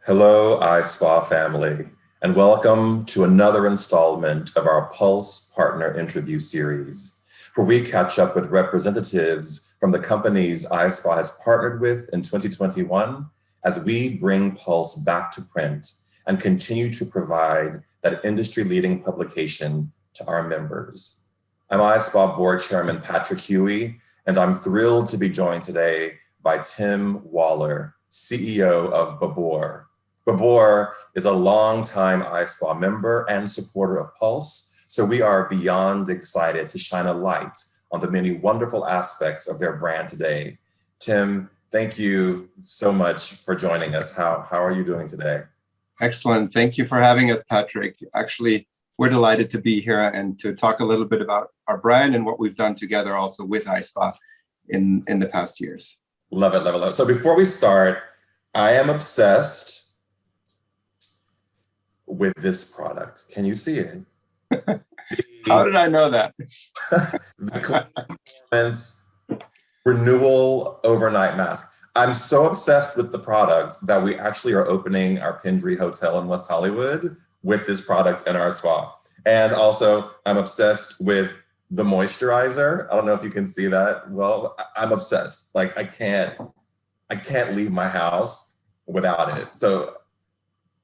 Hello, ISPA family, and welcome to another installment of our Pulse Partner Interview Series, where we catch up with representatives from the companies ISPA has partnered with in 2021 as we bring Pulse back to print and continue to provide that industry-leading publication to our members. I'm ISPA Board Chairman Patrick Huey, and I'm thrilled to be joined today by Tim Waller, CEO of BABOR. BABOR is a longtime ISPA member and supporter of Pulse, so we are beyond excited to shine a light on the many wonderful aspects of their brand today. Tim, thank you so much for joining us. How are you doing today? Excellent. Thank you for having us, Patrick. Actually, we're delighted to be here and to talk a little bit about our brand and what we've done together also with ISPA in the past years. Love it, love it, love it. So before we start, I am obsessed with this product. Can you see it? How did I know that? The Performance Renewal Overnight Mask. I'm so obsessed with the product that we actually are opening our Pendry Hotel in West Hollywood with this product in our spa. And also, I'm obsessed with the moisturizer. I don't know if you can see that. Well, I'm obsessed. Like I can't leave my house without it. So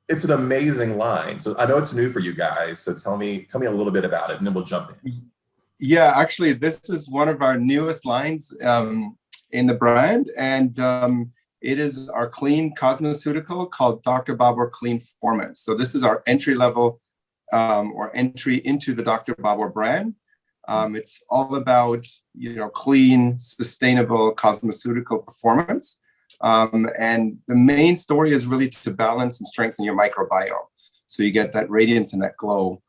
it's an amazing line. So I know it's new for you guys. So tell me a little bit about it, and then we'll jump in. Yeah, actually, this is one of our newest lines in the brand, and it is our clean cosmeceutical called Dr. BABOR Clean Performance. So this is our entry level or entry into the Dr. BABOR brand. It's all about clean, sustainable cosmeceutical performance. And the main story is really to balance and strengthen your microbiome. So you get that radiance and that glow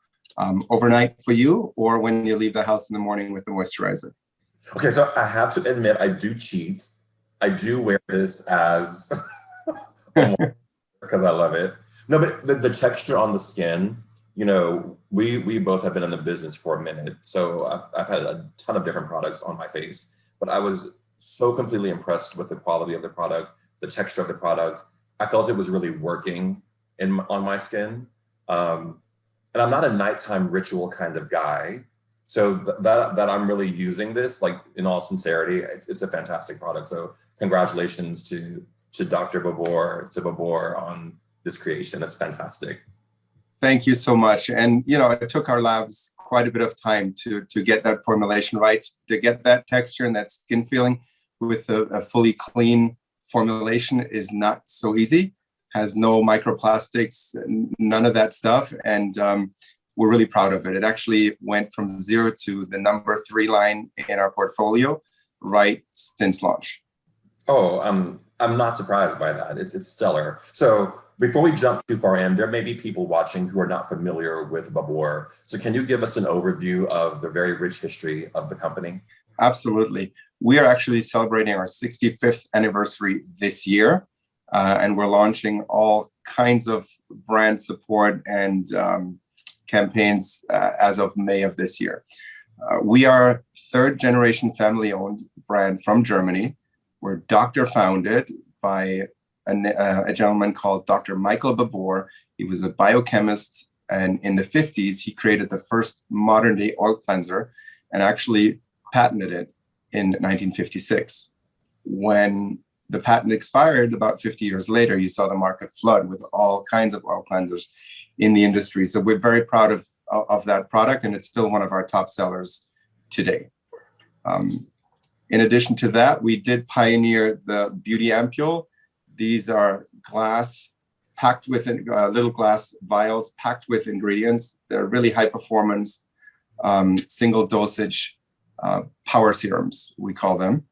overnight for you, or when you leave the house in the morning with the moisturizer. Okay, so I have to admit, I do cheat. I do wear this as because I love it. No, but the texture on the skin, we both have been in the business for a minute. So I've had a ton of different products on my face, but I was so completely impressed with the quality of the product, the texture of the product. I felt it was really working on my skin. And I'm not a nighttime ritual kind of guy. So that I'm really using this, like in all sincerity, it's a fantastic product. So congratulations to Dr. BABOR on this creation. It's fantastic. Thank you so much. And, it took our labs quite a bit of time to get that formulation right, to get that texture and that skin feeling with a fully clean formulation is not so easy, has no microplastics, none of that stuff. And we're really proud of it. It actually went from 0 to the number 3 line in our portfolio right since launch. Oh, I'm not surprised by that. It's stellar. So before we jump too far in, there may be people watching who are not familiar with BABOR. So can you give us an overview of the very rich history of the company? Absolutely. We are actually celebrating our 65th anniversary this year, and we're launching all kinds of brand support and campaigns as of May of this year. We are third generation family owned brand from Germany. We're doctor founded by a gentleman called Dr. Michael BABOR. He was a biochemist, and in the 50s, he created the first modern day oil cleanser and actually patented it in 1956. When the patent expired about 50 years later, you saw the market flood with all kinds of oil cleansers in the industry. So we're very proud of that product, and it's still one of our top sellers today. In addition to that, we did pioneer the beauty ampule. These are glass packed with little glass vials packed with ingredients. They're really high performance, single dosage power serums, we call them.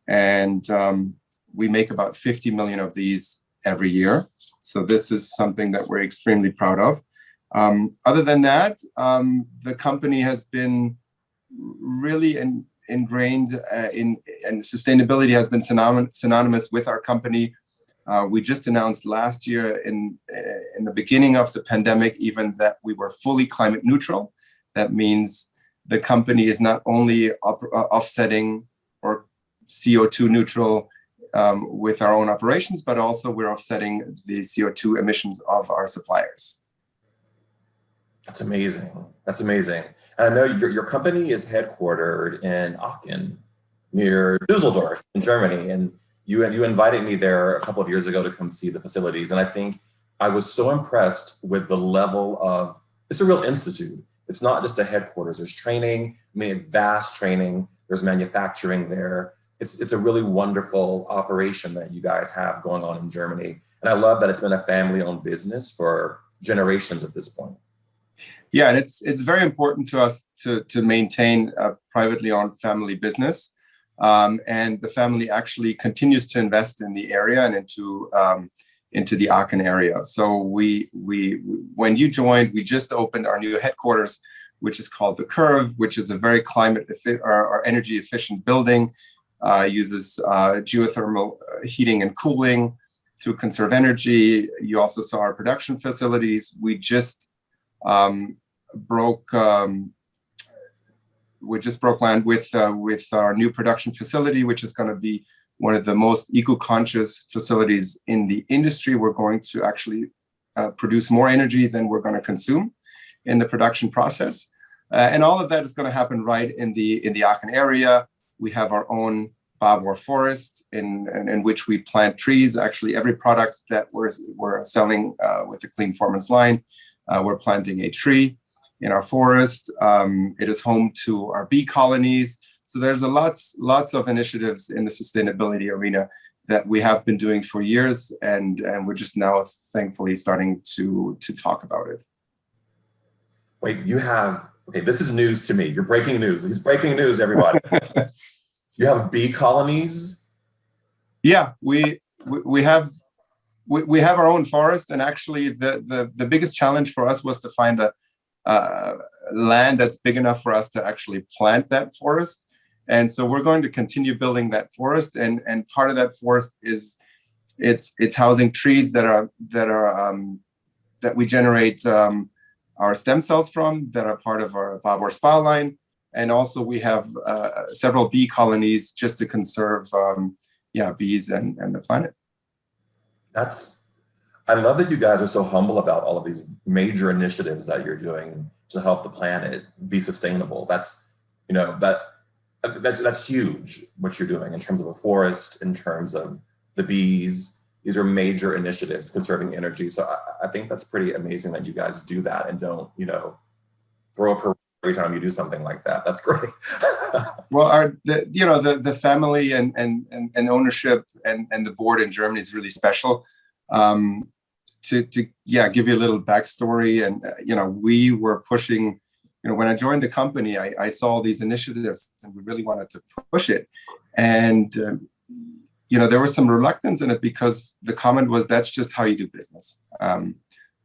And we make about 50 million of these every year. So this is something that we're extremely proud of. Other than that, the company has been really ingrained and sustainability has been synonymous with our company. We just announced last year in the beginning of the pandemic even that we were fully climate neutral. That means the company is not only offsetting or CO2 neutral with our own operations, but also we're offsetting the CO2 emissions of our suppliers. That's amazing. That's amazing. And I know your company is headquartered in Aachen, near Dusseldorf in Germany. And you invited me there a couple of years ago to come see the facilities. And I think I was so impressed with the level of, it's a real institute. It's not just a headquarters. There's training, I mean, vast training. There's manufacturing there. It's a really wonderful operation that you guys have going on in Germany. And I love that it's been a family-owned business for generations at this point. Yeah, and it's very important to us to maintain a privately owned family business. And the family actually continues to invest in the area and into the Aachen area. So when you joined, we just opened our new headquarters, which is called the Curve, which is a very energy efficient building. Uses geothermal heating and cooling to conserve energy. You also saw our production facilities. We just broke land with our new production facility, which is going to be one of the most eco-conscious facilities in the industry. We're going to actually produce more energy than we're going to consume in the production process. And all of that is going to happen right in the Aachen area. We have our own BABOR forest in which we plant trees. Actually, every product that we're selling with the Clean Performance line, we're planting a tree in our forest. It is home to our bee colonies. So there's lots of initiatives in the sustainability arena that we have been doing for years, and we're just now thankfully starting to talk about it. Wait, okay, this is news to me. You're breaking news. It's breaking news, everybody. You have bee colonies? Yeah, we have our own forest, and actually the biggest challenge for us was to find a land that's big enough for us to actually plant that forest. And so we're going to continue building that forest, and part of that forest is it's housing trees that we generate our stem cells from, that are part of our BABOR spa line. And also we have several bee colonies just to conserve bees and the planet. I love that you guys are so humble about all of these major initiatives that you're doing to help the planet be sustainable. That's huge, what you're doing in terms of a forest, in terms of the bees. These are major initiatives conserving energy. So I think that's pretty amazing that you guys do that and don't, throw a parade every time you do something like that. That's great. Well, the family and ownership and the board in Germany is really special. To give you a little backstory, and we were pushing. When I joined the company, I saw these initiatives and we really wanted to push it. And, there was some reluctance in it because the comment was, that's just how you do business.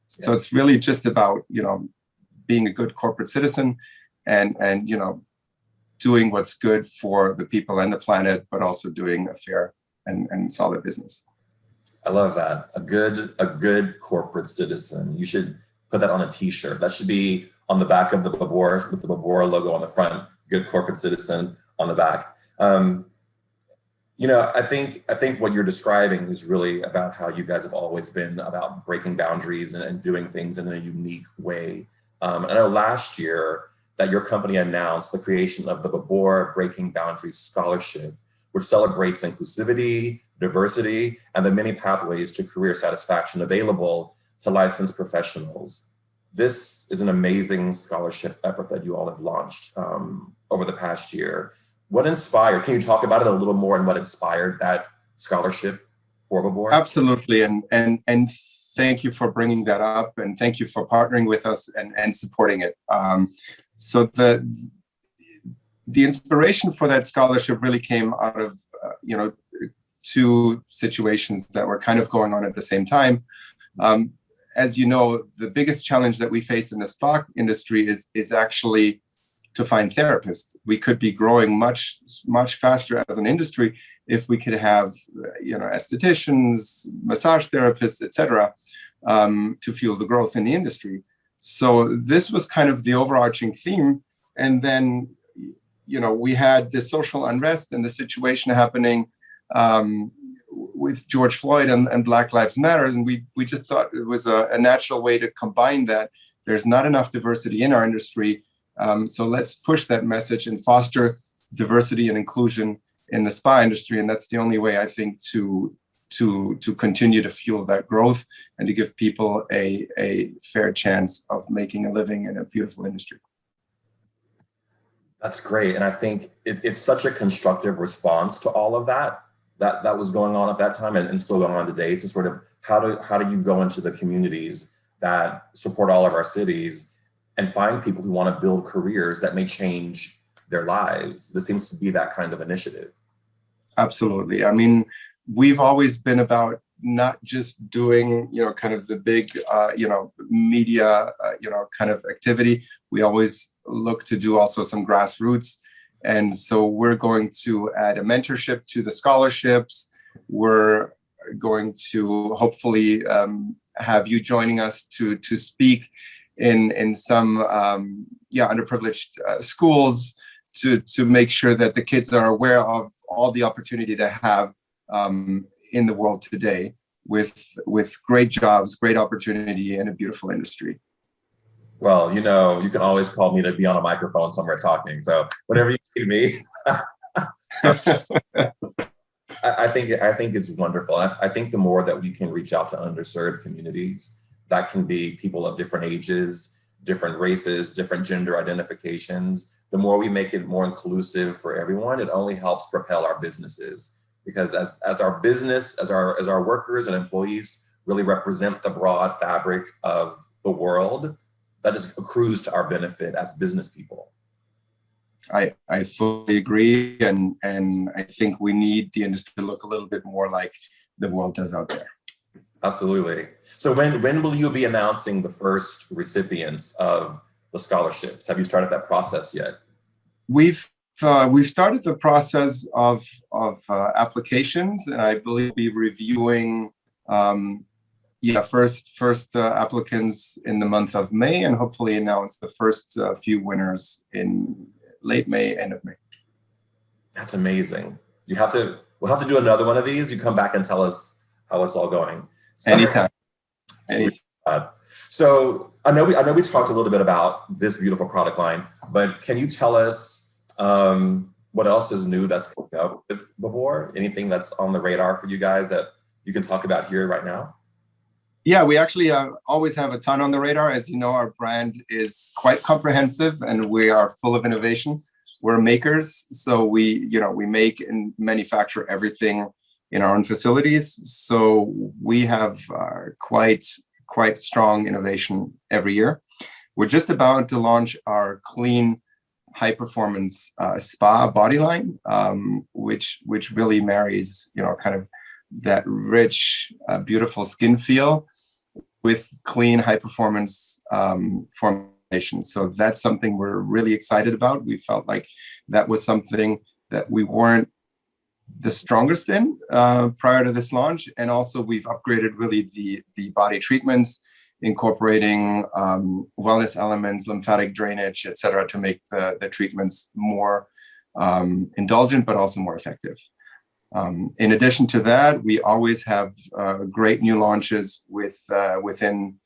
So it's really just about, being a good corporate citizen and doing what's good for the people and the planet, but also doing a fair and solid business. I love that. A good corporate citizen. You should put that on a t-shirt. That should be on the back of the BABOR, with the BABOR logo on the front, good corporate citizen on the back. I think what you're describing is really about how you guys have always been about breaking boundaries and doing things in a unique way. I know last year that your company announced the creation of the BABOR Breaking Boundaries Scholarship, which celebrates inclusivity, diversity, and the many pathways to career satisfaction available to licensed professionals. This is an amazing scholarship effort that you all have launched over the past year. What inspired? Can you talk about it a little more and what inspired that scholarship for BABOR? Absolutely, and thank you for bringing that up, and thank you for partnering with us and supporting it. So the inspiration for that scholarship really came out of two situations that were kind of going on at the same time. As you know, the biggest challenge that we face in the spa industry is actually to find therapists. We could be growing much faster as an industry if we could have estheticians, massage therapists, etc., to fuel the growth in the industry. So this was kind of the overarching theme. And then we had the social unrest and the situation happening with George Floyd and Black Lives Matter, and we just thought it was a natural way to combine that. There's not enough diversity in our industry, so let's push that message and foster diversity and inclusion in the spa industry, and that's the only way, I think, to continue to fuel that growth and to give people a fair chance of making a living in a beautiful industry. That's great, and I think it's such a constructive response to all of that was going on at that time and still going on today, to sort of how do you go into the communities that support all of our cities and find people who want to build careers that may change their lives. This seems to be that kind of initiative. Absolutely. I mean, we've always been about not just doing, kind of the big, media, kind of activity. We always look to do also some grassroots. And so we're going to add a mentorship to the scholarships. We're going to hopefully have you joining us to speak in some underprivileged schools to make sure that the kids are aware of all the opportunity they have in the world today with great jobs, great opportunity, and a beautiful industry. Well, you can always call me to be on a microphone somewhere talking. So whenever you need me, I think it's wonderful. I think the more that we can reach out to underserved communities, that can be people of different ages, different races, different gender identifications, the more we make it more inclusive for everyone, it only helps propel our businesses. Because as our business, as our workers and employees really represent the broad fabric of the world, that just accrues to our benefit as business people. I fully agree, and I think we need the industry to look a little bit more like the world does out there. Absolutely. So when will you be announcing the first recipients of the scholarships? Have you started that process yet? We've started the process of applications, and I believe we'll be reviewing first applicants in the month of May, and hopefully announce the first few winners in late May, end of May. That's amazing. We'll have to do another one of these. You come back and tell us how it's all going. Anytime. So I know we talked a little bit about this beautiful product line, but can you tell us what else is new that's coming up with BABOR? Anything that's on the radar for you guys that you can talk about here right now? Yeah, we actually always have a ton on the radar. As you know, our brand is quite comprehensive and we are full of innovation. We're makers, so we make and manufacture everything in our own facilities. So we have quite strong innovation every year. We're just about to launch our clean, high-performance spa body line, which really marries, kind of that rich, beautiful skin feel with clean, high-performance formulation. So that's something we're really excited about. We felt like that was something that we weren't the strongest in prior to this launch. And also we've upgraded really the body treatments, incorporating wellness elements, lymphatic drainage, et cetera, to make the treatments more indulgent, but also more effective. In addition to that, we always have great new launches within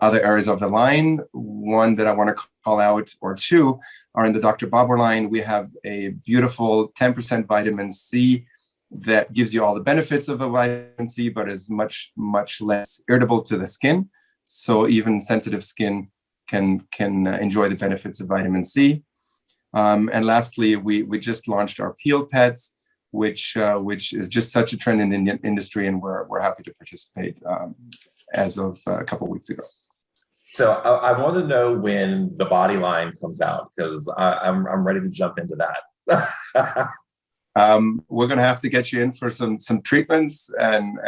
other areas of the line. One that I want to call out, or two, are in the Dr. BABOR line. We have a beautiful 10% vitamin C that gives you all the benefits of a vitamin C, but is much, much less irritable to the skin. So even sensitive skin can enjoy the benefits of vitamin C. And lastly, we just launched our peel pads, which is just such a trend in the industry, and we're happy to participate as of a couple of weeks ago. So I want to know when the body line comes out, because I'm ready to jump into that. We're going to have to get you in for some treatments and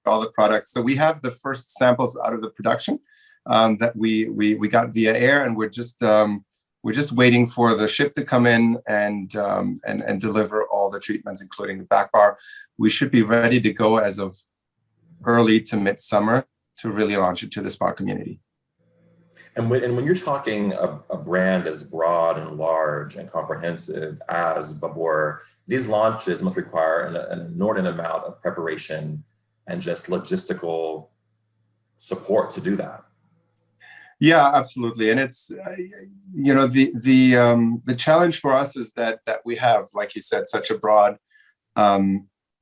all the products. So we have the first samples out of the production that we got via air, and we're just waiting for the ship to come in and deliver all the treatments, including the back bar. We should be ready to go as of early to midsummer to really launch it to the spa community. And when you're talking a brand as broad and large and comprehensive as BABOR, these launches must require an inordinate amount of preparation and just logistical support to do that. Yeah, absolutely. And it's, the challenge for us is that we have, like you said, such a broad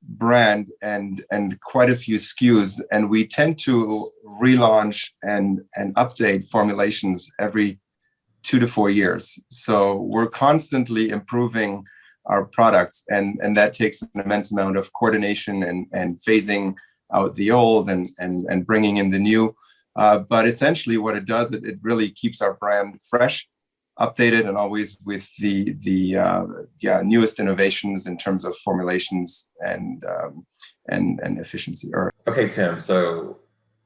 brand and quite a few SKUs, and we tend to relaunch and update formulations every 2 to 4 years. So we're constantly improving our products, and that takes an immense amount of coordination and phasing out the old and bringing in the new. But essentially what it does, it really keeps our brand fresh, updated, and always with the newest innovations in terms of formulations and efficiency. Okay, Tim, so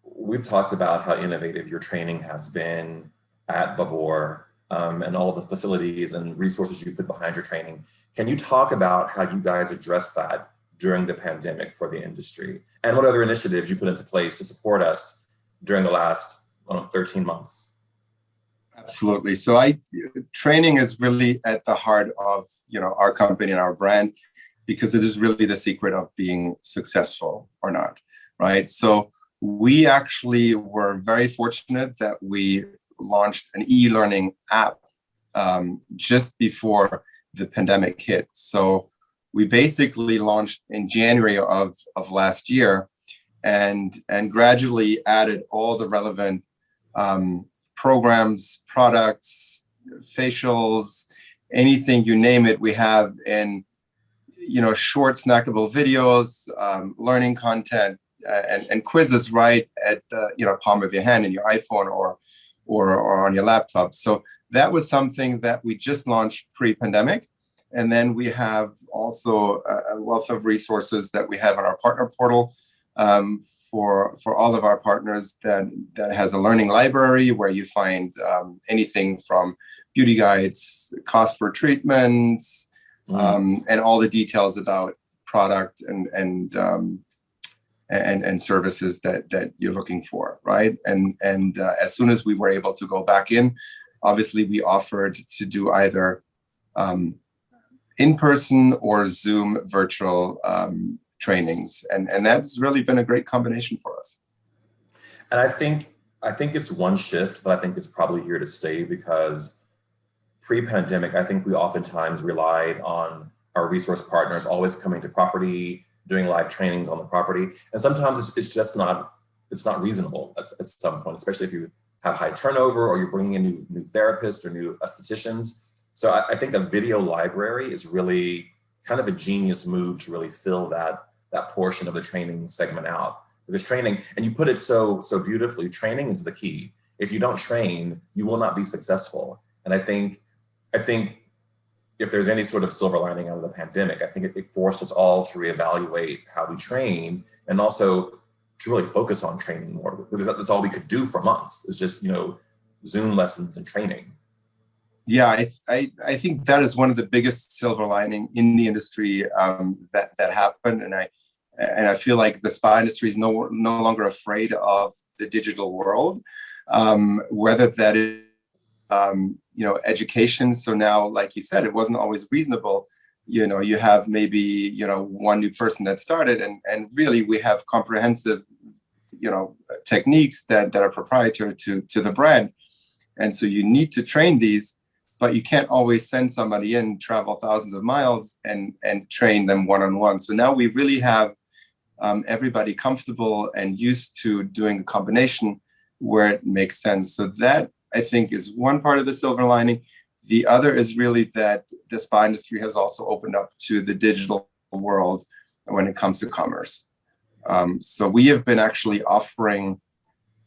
we've talked about how innovative your training has been at BABOR, and all of the facilities and resources you put behind your training. Can you talk about how you guys addressed that during the pandemic for the industry, and what other initiatives you put into place to support us during the last 13 months? Absolutely. So training is really at the heart of our company and our brand, because it is really the secret of being successful or not, right? So we actually were very fortunate that we launched an e-learning app just before the pandemic hit. So we basically launched in January of last year, and gradually added all the relevant programs, products, facials, anything you name it. We have in short snackable videos, learning content, and quizzes right at the palm of your hand in your iPhone or on your laptop. So that was something that we just launched pre-pandemic. And then we have also a wealth of resources that we have on our partner portal for all of our partners, that has a learning library where you find anything from beauty guides, cost per treatments, and all the details about product and services that you're looking for, right? And as soon as we were able to go back in, obviously we offered to do either in-person or Zoom virtual trainings, and that's really been a great combination for us. And I think it's one shift that I think is probably here to stay, because pre-pandemic, I think we oftentimes relied on our resource partners always coming to property, doing live trainings on the property, and sometimes it's just not reasonable at some point, especially if you have high turnover or you're bringing in new therapists or new estheticians. So I think a video library is really kind of a genius move to really fill that portion of the training segment out. Because training, and you put it so beautifully, training is the key. If you don't train, you will not be successful. And I think if there's any sort of silver lining out of the pandemic, I think it forced us all to reevaluate how we train, and also to really focus on training more, because that's all we could do for months, is just Zoom lessons and training. Yeah, I think that is one of the biggest silver lining in the industry that happened, and I feel like the spa industry is no longer afraid of the digital world, whether that is education. So now, like you said, it wasn't always reasonable. You have maybe one new person that started, and really we have comprehensive techniques that are proprietary to the brand, and so you need to train these. But you can't always send somebody in, travel thousands of miles, and train them one-on-one. So now we really have everybody comfortable and used to doing a combination where it makes sense. So that, I think, is one part of the silver lining. The other is really that the spa industry has also opened up to the digital world when it comes to commerce. So we have been actually offering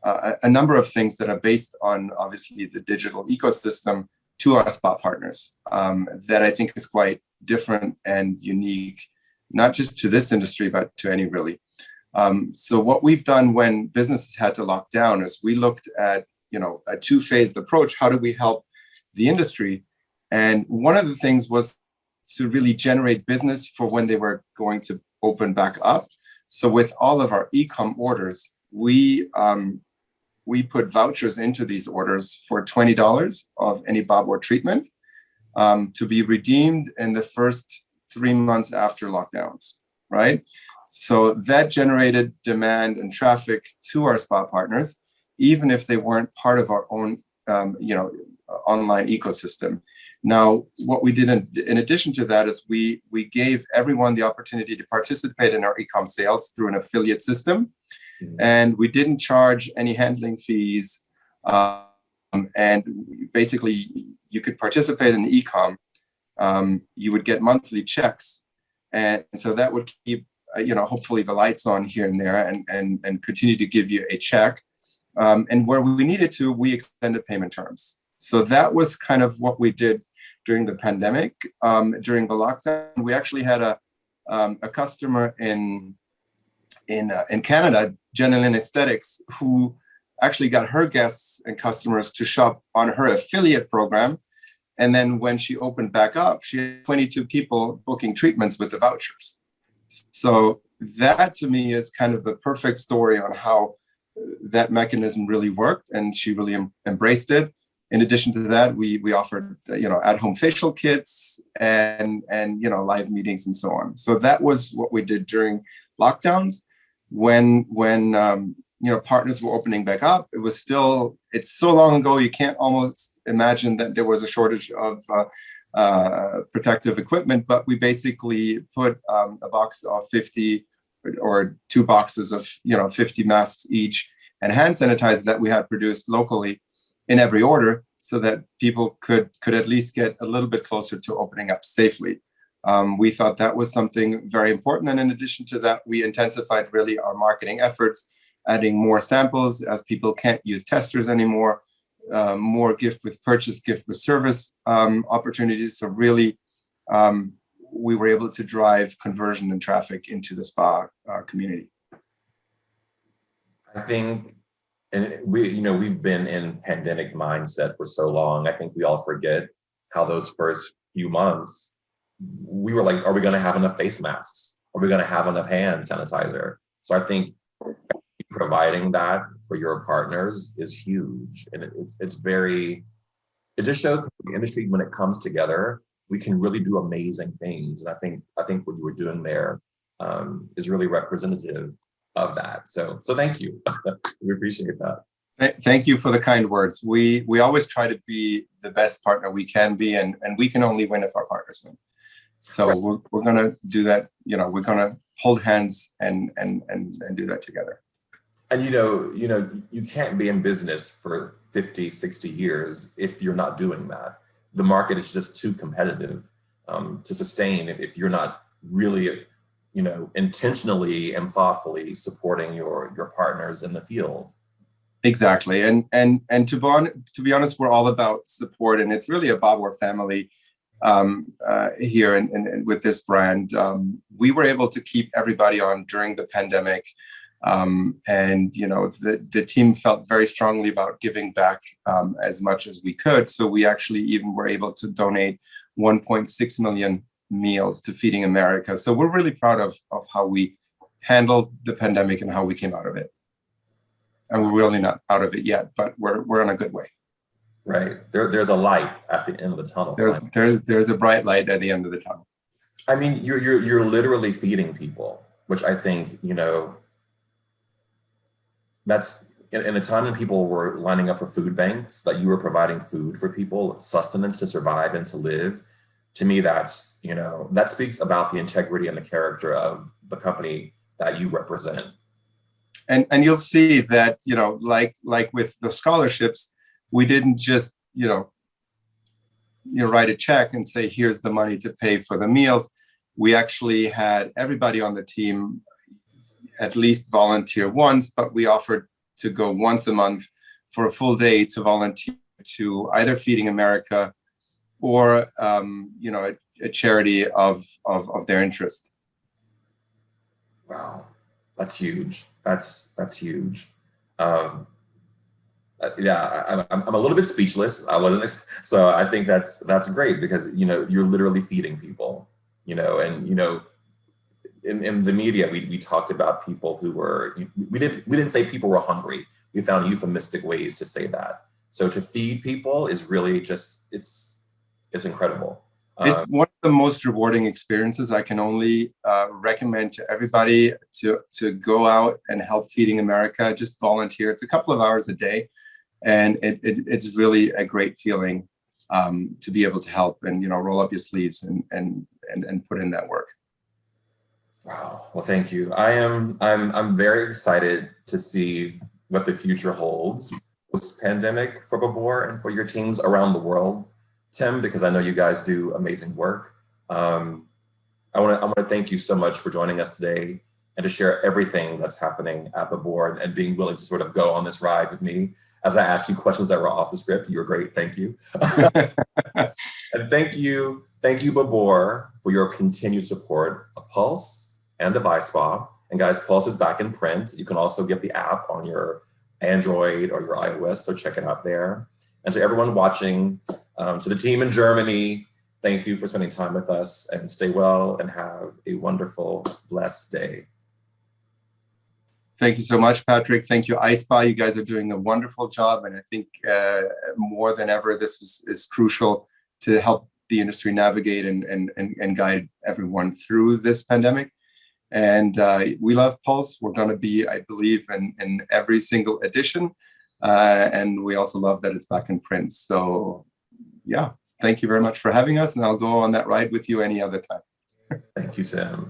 a number of things that are based on, obviously, the digital ecosystem to our spa partners, that I think is quite different and unique, not just to this industry, but to any really. So what we've done when businesses had to lock down is we looked at a two-phased approach. How do we help the industry? And one of the things was to really generate business for when they were going to open back up. So with all of our e-com orders, we we put vouchers into these orders for $20 of any BABOR treatment to be redeemed in the first 3 months after lockdowns, right? So that generated demand and traffic to our spa partners, even if they weren't part of our own, online ecosystem. Now, what we did in addition to that is we gave everyone the opportunity to participate in our e-com sales through an affiliate system. And we didn't charge any handling fees. And basically, you could participate in the e-com. You would get monthly checks. And so that would keep, hopefully the lights on here and there and continue to give you a check. And where we needed to, we extended payment terms. So that was kind of what we did during the pandemic. During the lockdown, we actually had a customer in Canada, Jenilyn Aesthetics, who actually got her guests and customers to shop on her affiliate program. And then when she opened back up, she had 22 people booking treatments with the vouchers. So that to me is kind of the perfect story on how that mechanism really worked, and she really embraced it. In addition to that, we offered at-home facial kits and live meetings and so on. So that was what we did during lockdowns. When partners were opening back up, it's so long ago you can't almost imagine that there was a shortage of protective equipment, but we basically put a box of 50 or 2 boxes of 50 masks each and hand sanitizer that we had produced locally in every order, so that people could at least get a little bit closer to opening up safely. We thought that was something very important. And in addition to that, we intensified really our marketing efforts, adding more samples as people can't use testers anymore, more gift with purchase, gift with service opportunities. So really, we were able to drive conversion and traffic into the spa community. I think, and we've been in pandemic mindset for so long. I think we all forget how those first few months, we were like, are we going to have enough face masks? Are we going to have enough hand sanitizer? So I think providing that for your partners is huge. And it just shows the industry, when it comes together, we can really do amazing things. And I think what you were doing there is really representative of that. So thank you. We appreciate that. Thank you for the kind words. We always try to be the best partner we can be, and we can only win if our partners win. So we're going to do that. We're going to hold hands and do that together. And you can't be in business for 50, 60 years if you're not doing that. The market is just too competitive to sustain if you're not really intentionally and thoughtfully supporting your partners in the field. Exactly. And to be honest, we're all about support, and it's really a BABOR family here and with this brand. We were able to keep everybody on during the pandemic. And the team felt very strongly about giving back as much as we could. So we actually even were able to donate 1.6 million meals to Feeding America. So we're really proud of how we handled the pandemic and how we came out of it. And we're really not out of it yet, but we're on a good way. Right. There's a light at the end of the tunnel. There's a bright light at the end of the tunnel. I mean, you're literally feeding people, which I think, that's in a time when people were lining up for food banks, that you were providing food for people, sustenance to survive and to live. To me, that's, that speaks about the integrity and the character of the company that you represent. And you'll see that, like with the scholarships, we didn't just, write a check and say, here's the money to pay for the meals. We actually had everybody on the team at least volunteer once, but we offered to go once a month for a full day to volunteer to either Feeding America or, a charity of their interest. Wow, that's huge. That's huge. I'm a little bit speechless. So I think that's great, because you're literally feeding people. And in the media we talked about people who were, we didn't say people were hungry. we found euphemistic ways to say that. So to feed people is really just, it's incredible. It's one of the most rewarding experiences. I can only recommend to everybody to go out and help Feeding America. Just volunteer. It's a couple of hours a day, and it's really a great feeling to be able to help and roll up your sleeves and put in that work. Wow. Well, thank you. I'm very excited to see what the future holds post-pandemic for BABOR and for your teams around the world, Tim, because I know you guys do amazing work. I want to thank you so much for joining us today and to share everything that's happening at BABOR and being willing to sort of go on this ride with me as I ask you questions that were off the script. You were great. Thank you. And thank you, BABOR, for your continued support of Pulse and of ISPA. And guys, Pulse is back in print. You can also get the app on your Android or your iOS, so check it out there. And to everyone watching, to the team in Germany, thank you for spending time with us, and stay well and have a wonderful, blessed day. Thank you so much, Patrick. Thank you, ISPA. You guys are doing a wonderful job. And I think more than ever, this is crucial to help the industry navigate and guide everyone through this pandemic. And we love Pulse. We're going to be, I believe, in every single edition. And we also love that it's back in print. So yeah, thank you very much for having us. And I'll go on that ride with you any other time. Thank you, Tim.